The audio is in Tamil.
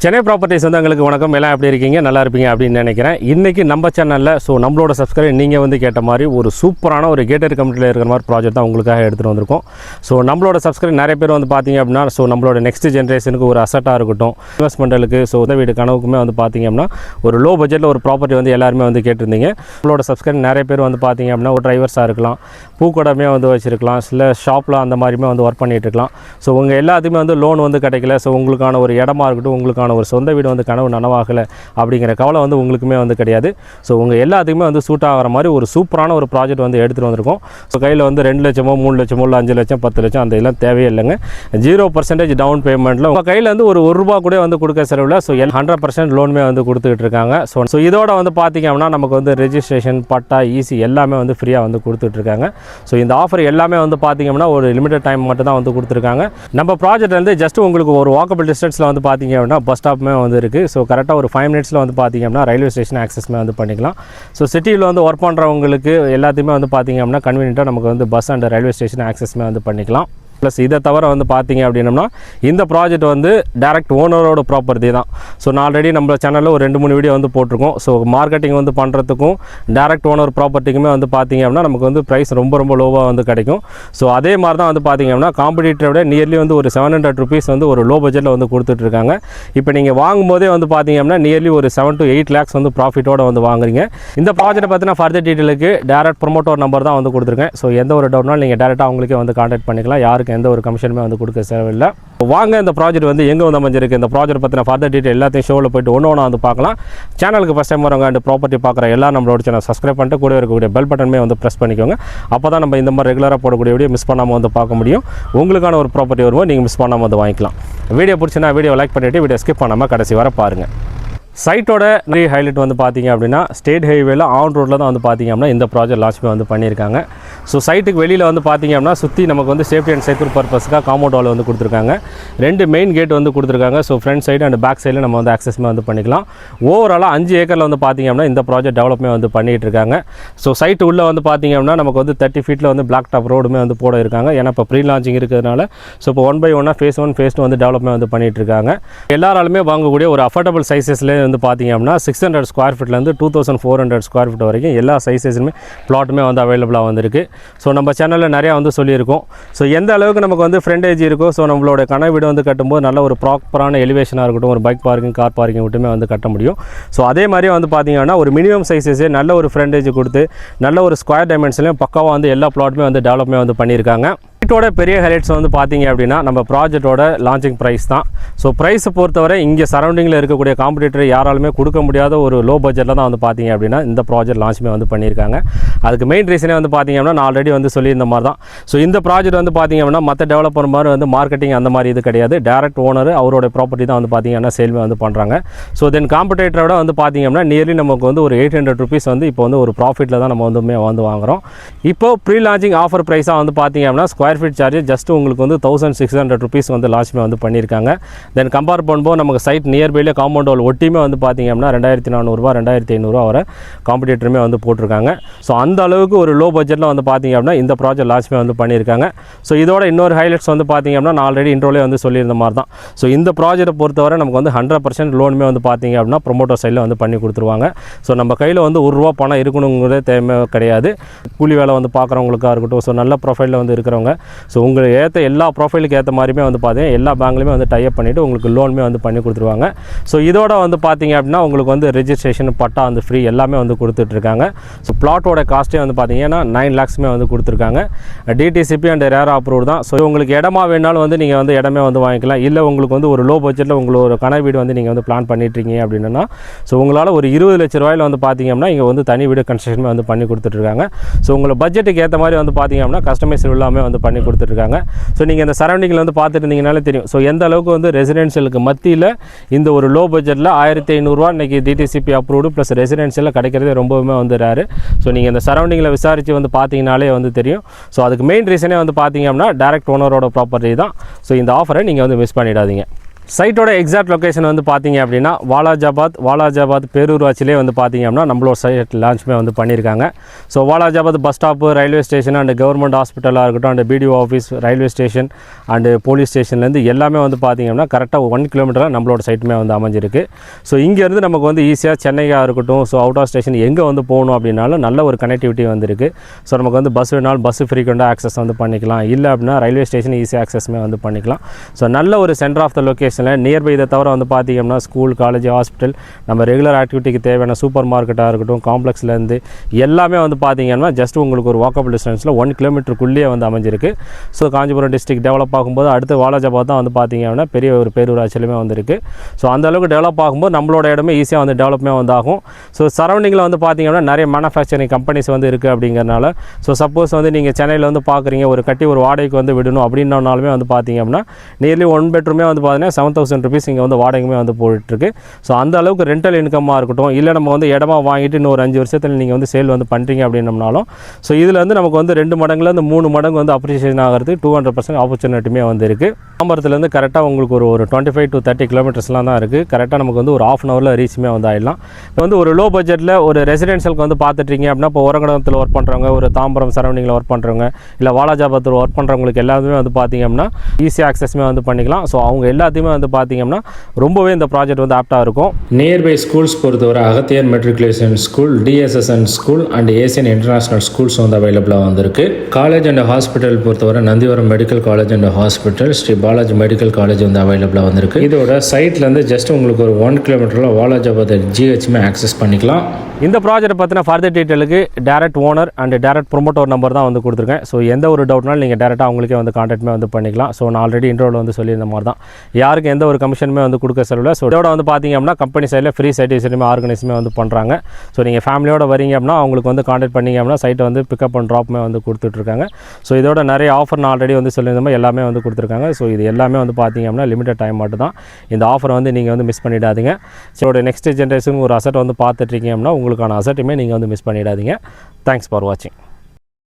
சென்னை ப்ராப்பர்ட்டிஸ் வந்து உங்களுக்கு வணக்கம். எல்லாம் எப்படி இருக்கீங்க? நல்லா இருப்பீங்க அப்படின்னு நினைக்கிறேன். இன்றைக்கி நம்ம சேனலில் நம்மளோட சப்ஸ்கிரைபர் நீங்கள் கேட்ட மாதிரி ஒரு சூப்பரான ஒரு கேட்டட் கம்யூனிட்டியில் இருக்கிற மாதிரி ப்ராஜெக்ட் தான் உங்களுக்காக எடுத்துகிட்டு வந்திருக்கோம். நம்மளோட சப்ஸ்கிரைபர் நிறைய பேர் பார்த்தீங்க அப்படின்னா நம்மளோட நெக்ஸ்ட் ஜென்ரேஷனுக்கு ஒரு அசட்டாக இருக்கட்டும், இன்வெஸ்ட்மெண்ட்டுக்கு இந்த வீடு கனவுக்குமே பார்த்தீங்க அப்படின்னா ஒரு லோ பட்ஜெட்டில் ஒரு ப்ராப்பர்ட்டி எல்லாருமே கேட்டிருந்தீங்க. நம்மளோட சப்ஸ்கிரைபர் நிறைய பேர் பார்த்தீங்க அப்படின்னா ஒரு டிரைவர்ஸாக இருக்கலாம், பூக்கடைமே வச்சுருக்கலாம், சில ஷாப்பில் அந்த மாதிரியுமே ஒர்க் பண்ணிகிட்டு இருக்கலாம். உங்கள் எல்லாத்துக்குமே லோன் கிடைக்கல, உங்களுக்கான ஒரு இடமா இருக்கட்டும், உங்களுக்கான ஒரு சொந்த வீடு கனவு நனவாகலை அப்படிங்கிற கவலை உங்களுக்குமே கிடையாது. உங்கள் எல்லாத்துக்குமே சூட் ஆகிற மாதிரி ஒரு சூப்பரான ஒரு ப்ராஜெக்ட் எடுத்துகிட்டு வந்திருக்கோம். கையில் 2 லட்சமோ 3 லட்சமோ இல்லை 5 லட்சம் 10 லட்சம் அந்த எல்லாம் தேவையே இல்லைங்க. 0% டவுன் பேமெண்ட்டில் உங்கள் கையில் ஒரு ரூபா கூட கொடுக்க செலவில் 100% லோனுமே கொடுத்துக்கிட்டு இருக்காங்க. இதோட பார்த்தீங்க அப்படின்னா நமக்கு ரெஜிஸ்ட்ரேஷன், பட்டா, ஈசி எல்லாமே ஃப்ரீயாக கொடுத்துட்ருக்காங்க. இந்த ஆஃபர் எல்லாமே பார்த்தீங்க அப்படின்னா ஒரு லிமிடெட் டைம் மட்டும் தான் கொடுத்துருக்காங்க. நம்ம ப்ராஜெக்ட் ஜஸ்ட் உங்களுக்கு ஒரு வாக்கபிள் டிஸ்டன்ஸில் பார்த்தீங்க அப்படின்னா பஸ் ஸ்டாப்புமே இருக்குது. கரெக்டாக ஒரு 5 மினிட்ஸில் பார்த்தீங்க அப்படின்னா ரயில்வே ஸ்டேஷன் ஆக்சஸ்மே பண்ணிக்கலாம். சிட்டியில் ஒர்க் பண்ணுறவங்களுக்கு எல்லாத்தையுமே பார்த்தீங்க அப்படின்னா கன்வீனியன்ட்டாக நமக்கு பஸ் அண்ட் ரயில்வே ஸ்டேஷன் ஆக்சஸ்மே பண்ணிக்கலாம். ப்ளஸ் இதை தவிர பார்த்தீங்க அப்படின்னம்னா இந்த ப்ராஜெக்ட் டேரக்ட் ஓனரோட ப்ராப்பர்ட்டி தான். நான் ஆல்ரெடி நம்ம சேனலில் ஒரு 2-3 வீடியோ போட்டிருக்கோம். மார்க்கெட்டிங் பண்ணுறதுக்கும் டேரக்ட் ஓனர் ப்ராப்பர்ட்டிக்குமே பார்த்தீங்க அப்படின்னா நமக்கு ப்ரைஸ் ரொம்ப லோவாக கிடைக்கும். அதே மாதிரி தான் பார்த்தீங்க அப்படின்னா காம்படிட்டரை விட நியர்லி ஒரு 700 ருபீஸ் ஒரு லோ பட்ஜெட்டில் கொடுத்துட்ருக்காங்க. இப்போ நீங்கள் வாங்கும்போதே பார்த்தீங்க அப்படின்னா நியர்லி ஒரு 7 to 8 lakhs ப்ராஃபிட்டோடு வாங்குறீங்க. இந்த ப்ராஜெக்ட்டை பார்த்தீங்கன்னா ஃபர்தர் டீட்டெயிலுக்கு டேரக்ட் ப்ரொமோட்டர் நம்பர் தான் கொடுத்துருக்கேன். எந்த ஒரு டவுட்னாலும் நீங்கள் டேரெக்டாக அவங்களுக்கே கான்டாக்ட் பண்ணிக்கலாம். யாருக்கு எந்த ஒரு கமிஷனுமே கொடுக்க தேவையில்லை. வாங்க இந்த ப்ராஜெக்ட் எங்கே அமைஞ்சிருக்கு, இந்த ப்ராஜெக்ட் பற்றின ஃபர்தர் டீட்டெயில் எல்லாத்தையும் ஷோவில் போய்ட்டு ஒன்று பார்க்கலாம். சேனலுக்கு ஃபஸ்ட் டைம் வரவங்க அந்த ப்ராப்பர்ட்டி பார்க்குற எல்லாம் நம்மளோட சேனல் சப்ஸ்கிரைப் பண்ணிட்டு கூட இருக்கக்கூடிய பெல் பட்டனுமே ப்ரெஸ் பண்ணிக்கோங்க. அப்போ தான் நம்ம இந்த மாதிரி ரெகுலராக போடக்கூடிய வீடியோ மிஸ் பண்ணாமல் பார்க்க முடியும். உங்களுக்கான ஒரு ப்ராப்பர்ட்டி வரும்போது நீங்கள் மிஸ் பண்ணாமல் வாங்கிக்கலாம். வீடியோ பிடிச்சினா வீடியோ லைக் பண்ணிவிட்டு வீடியோ ஸ்கிப் பண்ணாமல் கடைசி வர பாருங்கள். சைட்டோட ஹைலைட் பார்த்தீங்க அப்படின்னா ஸ்டேட் ஹைவேல ஆன் ரோட்டில் தான் பார்த்தீங்க அப்படின்னா இந்த ப்ராஜெக்ட் லான்ச் பண்ணியிருக்காங்க. சைட்டுக்கு வெளியில் பார்த்தீங்க அப்படின்னா சுற்றி நமக்கு சேஃப்டி அண்ட் செக்யூர் பர்பஸ்க்காக காம்பவுண்ட் வால் கொடுத்துருக்காங்க. 2 மெயின் கேட் கொடுத்துருக்காங்க. ஃப்ரண்ட் சைடு அண்ட் பேக் சைடில் நம்ம ஆக்சஸ்மே பண்ணிக்கலாம். ஓவராலாக 5 ஏக்கரில் பார்த்தீங்க அப்படின்னா இந்த ப்ராஜெக்ட் டெவலப்மே பண்ணிகிட்டு இருக்காங்க. சைட்டு உள்ளே பார்த்தீங்க அப்படின்னா நமக்கு 30 ஃபீட்டில் பிளாக் டாப் ரோடுமே போட இருக்காங்க. ஏன்னா இப்போ ப்ரீ லான்ச்சிங் இருக்கிறதுனால இப்போ 1 by 1 phase 1 phase 2 டெவலப்மே பண்ணிகிட்டு இருக்காங்க. எல்லாராலுமே வாங்கக்கூடிய ஒரு அஃபோர்டபுள் சைஸஸ்லேயே பார்த்தீங்க அப்படின்னா 600 ஸ்கொயர் ஃபீட்லேருந்து 2400 ஸ்கொயர் ஃபீட் வரைக்கும் எல்லா சைஸஸுமே பிளாட்டுமே அவைலபிளாக வந்திருக்கு. நம்ம சேனலில் நிறையா சொல்லியிருக்கோம். எந்த அளவுக்கு நமக்கு ஃப்ரண்டேஜ் இருக்கோ நம்மளோட கனவு வீடு கட்டும்போது நல்ல ஒரு ப்ராப்பரான எலிவேஷனாக இருக்கட்டும், ஒரு பைக் பார்க்கிங், கார் பார்க்கிங் விட்டுமே கட்ட முடியும். அதே மாதிரி பார்த்தீங்கன்னா ஒரு மினிமம் சைஸஸே நல்ல ஒரு ஃப்ரண்டேஜ் கொடுத்து நல்ல ஒரு ஸ்கொயர் டைமென்ஷன்லையும் பக்காவாக எல்லா பிளாட்டுமே டெவலப்மே பண்ணியிருக்காங்க. சைட்டோட பெரிய ஹைலைட்ஸ் பார்த்தீங்க அப்படின்னா நம்ம ப்ராஜெக்டோட லான்ச்சிங் ப்ரைஸ் தான். ப்ரைஸை பொறுத்தவரை இங்கே சரௌண்டிங்கில் இருக்கக்கூடிய காம்படிட்டர் யாராலுமே கொடுக்க முடியாத ஒரு லோ பட்ஜெட்டில் தான் பார்த்தீங்க அப்படின்னா இந்த ப்ராஜெக்ட் லான்ச்சுமே பண்ணியிருக்காங்க. அதுக்கு மெயின் ரீசனே பார்த்தீங்க அப்படின்னா நான் ஆல்ரெடி சொல்லியிருந்த மாதிரி தான். இந்த ப்ராஜெக்ட் பார்த்தீங்க அப்படின்னா மற்ற டெவலப்பர் மாதிரி மார்க்கெட்டிங் அந்த மாதிரி இது கிடையாது. டேரக்ட் ஓனர் அவரோட ப்ராப்பர்ட்டி தான் பார்த்தீங்கன்னா சேல்மே பண்ணுறாங்க. தென் காம்படிட்டரோட பார்த்தீங்க அப்படின்னா நியர்லி நமக்கு ஒரு 800 ருபீஸ் இப்போ ஒரு ப்ராஃபிட்டில் தான் நம்ம வாங்குகிறோம். இப்போ ப்ரீ லான்ச்சிங் ஆஃபர் ப்ரைஸாக பார்த்தீங்க அப்படின்னா ஸ்கொயர் ஃபீட் சார்ஜ் ஜஸ்ட் உங்களுக்கு 1600 ருபீஸ் லான்ச்மே பண்ணியிருக்காங்க. தென் கம்பேர் பண்ணும்போது நமக்கு சைட் நியர்பையில் காம்பவுண்ட் வால் ஒட்டியுமே பார்த்தீங்க அப்படின்னா 2400 ரூபா 2500 வரை காம்படிட்டருமே போட்டிருக்காங்க. அந்த அளவுக்கு ஒரு லோ பட்ஜெட்டில் பார்த்தீங்க அப்படின்னா இந்த ப்ராஜெக்ட் லான்ச்மே பண்ணியிருக்காங்க. இதோட இன்னொரு ஹைலைட்ஸ் பார்த்தீங்க அப்படின்னா நான் ஆல்ரெடி இன்ட்ரோலே சொல்லியிருந்த மாதிரி தான். இந்த ப்ராஜெக்ட்டை பொறுத்தவரை நமக்கு 100% லோனுமே பார்த்தீங்க அப்படின்னா ப்ரொமோட்டர் சைடில் பண்ணி கொடுத்துருவாங்க. நம்ம கையில் 1 ரூபா பணம் இருக்கணுங்கிறதே தேவை கிடையாது. கூலி வேலை பார்க்குறவங்களுக்காக இருக்கட்டும், நல்ல ப்ரொஃபைலில் இருக்கிறவங்க உங்களுக்கு ஏற்ற எல்லா ப்ரொஃபைலுக்கு ஏற்ற மாதிரியுமே பார்த்தீங்கன்னா எல்லா பேங்க்லையுமே டைப் பண்ணிவிட்டு உங்களுக்கு லோனுமே பண்ணி கொடுத்துருவாங்க. இதோட பார்த்தீங்க அப்படின்னா உங்களுக்கு ரெஜிஸ்ட்ரேஷன், பட்டா ஃப்ரீ எல்லாமே கொடுத்துட்ருக்காங்க. பிளாட்டோட காஸ்ட்டே பார்த்தீங்கன்னா 9 lakhsமே கொடுத்துருக்காங்க. டிடிசிபி அண்ட் ரேரா அப்ரூவ் தான். உங்களுக்கு இடமா வேணாலும் நீங்கள் இடமே வாங்கிக்கலாம். இல்லை உங்களுக்கு ஒரு லோ பட்ஜெட்டில் உங்களுக்கு ஒரு கனவு வீடு நீங்கள் பிளான் பண்ணிட்டுருக்கீங்க அப்படின்னா உங்களால் ஒரு 20 லட்ச ரூபாயில் பார்த்தீங்க அப்படின்னா இங்கே தனி வீடு கன்ஸ்ட்ரக்ஷன் பண்ணி கொடுத்துட்ருக்காங்க. உங்களை பட்ஜெட்டுக்கு ஏற்ற மாதிரி பார்த்தீங்க அப்படின்னா கஸ்டமைஸ் எல்லாமே பண்ணி கொடுத்துட்ருக்காங்க. நீங்கள் இந்த சரௌண்டிங்கில் பார்த்துட்டு இருந்தீங்கனாலே தெரியும் எந்த அளவுக்கு ரெசிடென்ஷியலுக்கு மத்தியில் இந்த ஒரு லோ பட்ஜெட்டில் 1500 ரூபா இன்றைக்கி டிடிசிபி அப்ரூவ்டு ப்ளஸ் ரெசிடென்ஷியலில் கிடைக்கிறதே ரொம்பவுமே ரேரு. நீங்கள் இந்த சரௌண்டிங்கில் விசாரித்து பார்த்தீங்கனாலே தெரியும். அதுக்கு மெயின் ரீசனே பார்த்தீங்க அப்படின்னா டேரக்ட் ஓனரோட ப்ராப்பர்ட்டி தான். இந்த ஆஃபரை நீங்கள் மிஸ் பண்ணிடாதீங்க. சைட்டோட எக்ஸாக்ட் லொக்கேஷன் வந்து பார்த்தீங்க அப்படின்னா வாலாஜாபாத் பேரூராட்சியிலே வந்து பார்த்தீங்க அப்படின்னா நம்மளோட சைட் லான்ச்சுமே வந்து பண்ணியிருக்காங்க. So Walajabad bus stop, railway station and government ஹாஸ்பிட்டலாக இருக்கட்டும், and BDO office, railway station and police ஸ்டேஷன்லேருந்து எல்லாமே வந்து பார்த்தீங்க அப்படின்னா கரெக்டாக 1 கிலோமீட்டரில் நம்மளோட சைட்டுமே வந்து அமைஞ்சிருக்கு. ஸோ இங்கேருந்து நமக்கு வந்து ஈஸியாக சென்னையாக இருக்கட்டும், ஸோ அவுட் ஆஃப் ஸ்டேஷன் எங்கே வந்து போகணும் அப்படின்னாலும் நல்ல ஒரு கனெக்டிவிட்டி வந்துருக்கு. ஸோ நமக்கு வந்து பஸ் வேணாலும் பஸ் ஃப்ரீக்வெண்ட்டாக ஆக்சஸ் வந்து பண்ணிக்கலாம், இல்லை அப்படின்னா ரயில்வே ஸ்டேஷன் ஈஸி ஆக்சஸ்மே வந்து பண்ணிக்கலாம். ஸோ நல்ல ஒரு centre of the location nearby. இதை தவிர வந்து பார்த்திங்கன்னா ஸ்கூல், காலேஜ், ஹாஸ்பிட்டல், நம்ம ரெகுலர் ஆக்டிவிட்டிக்கு தேவையான சூப்பர் மார்க்கெட்டாக இருக்கட்டும், காம்ப்ளெக்ஸ்லேருந்து எல்லாமே வந்து பார்த்திங்கன்னா ஜஸ்ட் உங்களுக்கு ஒரு வாக்கபிள் டிஸ்டன்ஸில் 1 கிலோமீட்டருக்குள்ளேயே வந்து அமைஞ்சிருக்கு. ஸோ காஞ்சிபுரம் டிஸ்ட்ரிக்ட் டெவலப் ஆகும்போது அடுத்து வாலாஜாபாத் தான் வந்து பார்த்திங்கன்னா பெரிய ஒரு பேரூராட்சியிலுமே வந்துருக்கு. ஸோ அந்த அளவுக்கு டெவலப் ஆகும்போது நம்மளோட இடமே ஈஸியாக வந்து டெவலப்மே வந்து ஆகும். ஸோ சரௌண்டிங்கில் வந்து பார்த்திங்கன்னா நிறைய மேனுஃபேக்சரிங் கம்பெனிஸ் வந்து இருக்குது அப்படிங்கிறனால, ஸோ சப்போஸ் வந்து நீங்கள் சென்னையில் வந்து பார்க்குறீங்க, ஒரு கட்டி ஒரு வாடகைக்கு வந்து விடணும் அப்படின்னாலுமே வந்து பார்த்திங்க அப்படின்னா நியர்லி 1 பெட்ரூமே வந்து பார்த்தீங்கன்னா 7,000 rupees இங்கே வந்து வாடகையுமே வந்து போயிட்டுருக்கு. ஸோ அந்த அளவுக்கு ரெண்டல் இன்கம்மாக இருக்கட்டும், இல்லை நம்ம வந்து இடமா வாங்கிட்டு இன்னும் ஒரு 5 வருஷத்தில் நீங்கள் வந்து சேல் வந்து பண்ணுறீங்க அப்படின்னம்னாலும், ஸோ இதில் வந்து நமக்கு வந்து 2 மடங்குலேருந்து 3 மடங்கு வந்து அப்ரிஷியேஷன் ஆகிறதுக்கு 200% ஆப்பர்ச்சுனிட்டியுமே வந்து இருக்குது. தாம்பரத்துலேருந்து கரெக்டாக உங்களுக்கு ஒரு 25 to 30 கிலோமீட்டர்ஸ்லாம் தான் இருக்குது. கரெக்டாக நமக்கு வந்து ஒரு 1/2 hourல ரீச்சுமே வந்து ஆகிடலாம். இப்போ வந்து ஒரு லோ பட்ஜெட்டில் ஒரு ரெசிடென்ஷியலுக்கு வந்து பார்த்துட்ருக்கீங்க அப்படின்னா, இப்போ உரகடத்தில் ஒர்க் பண்ணுறவங்க, ஒரு தாம்பரம் சரௌண்டிங்கில் ஒர்க் பண்ணுறவங்க, இல்லை வாலாஜாபாத்தில் ஒர்க் பண்ணுறவங்களுக்கு எல்லாத்துமே வந்து பார்த்திங்க அப்படின்னா ஈஸி ஆக்சஸ்மே வந்து பண்ணிக்கலாம். ஸோ அவங்க எல்லாத்தையுமே வந்து பார்த்திங்கன்னா ரொம்பவே இந்த ப்ராஜெக்ட் வந்து ஆப்டாக இருக்கும். நியர்பை ஸ்கூல்ஸ் பொறுத்தவரை Agathiyar matriculation school, DSSN school and Asian international schools வந்து அவைலபிளாக வந்திருக்கு. காலேஜ் அண்ட் ஹாஸ்பிட்டல் பொறுத்தவரை Nandivaram medical college and hospital, Sri Balaji medical college வந்து அவைலபிளாக வந்திருக்கு. இதோட சைட்லேருந்து ஜஸ்ட் உங்களுக்கு ஒரு 1 கிலோமீட்டரில் வாலாஜாபாத் ஜிஹெச்மே ஆக்சஸ் பண்ணிக்கலாம். இந்த ப்ராஜெக்ட் பற்றின ஃபர்தர் டீட்டெயிலுக்கு direct owner and direct promoter number தான் வந்து கொடுத்துருக்கேன். ஸோ எந்த ஒரு டவுட்னாலும் நீங்கள் டேரெக்டாக அவங்களுக்கே வந்து கான்டாக்ட்மே வந்து பண்ணிக்கலாம். ஸோ நான் ஆல்ரெடி இன்ட்ரோவில் வந்து சொல்லியிருந்த மாதிரி தான், யாருக்கு எந்த ஒரு கமிஷனுமே வந்து கொடுக்க செலவில். ஸோ இதோட வந்து பார்த்திங்க அப்படின்னா கம்பெனி சைடில் ஃப்ரீ சைட் விசிட்டுமே ஆர்கனைஸுமே வந்து பண்ணுறாங்க. ஸோ நீங்கள் ஃபேமிலியோட வரீங்க அப்படின்னா அவங்களுக்கு வந்து கான்டாக்ட் பண்ணிங்க அப்படின்னா சைட்டை வந்து பிக்கப் அண்ட் ட்ராப்மே வந்து கொடுத்துட்ருக்காங்க. ஸோ இதோட நிறைய ஆஃபர் நான் ஆல்ரெடி வந்து சொல்லியிருந்த மாதிரி எல்லாமே வந்து கொடுத்துருக்காங்க. ஸோ இது எல்லாமே வந்து பார்த்திங்க அப்படின்னா லிமிட்டட் டைம் மட்டும் தான். இந்த ஆஃபர் வந்து நீங்கள் வந்து மிஸ் பண்ணிடாதீங்க. ஸோ நெக்ஸ்ட் ஜென்ரேஷன் ஒரு அசட் வந்து பார்த்துட்ருக்கீங்க அப்படின்னா உங்களுக்கான அசட்டுமே நீங்கள் வந்து மிஸ் பண்ணிடாதீங்க. தேங்க்ஸ் ஃபார் வாட்சிங்.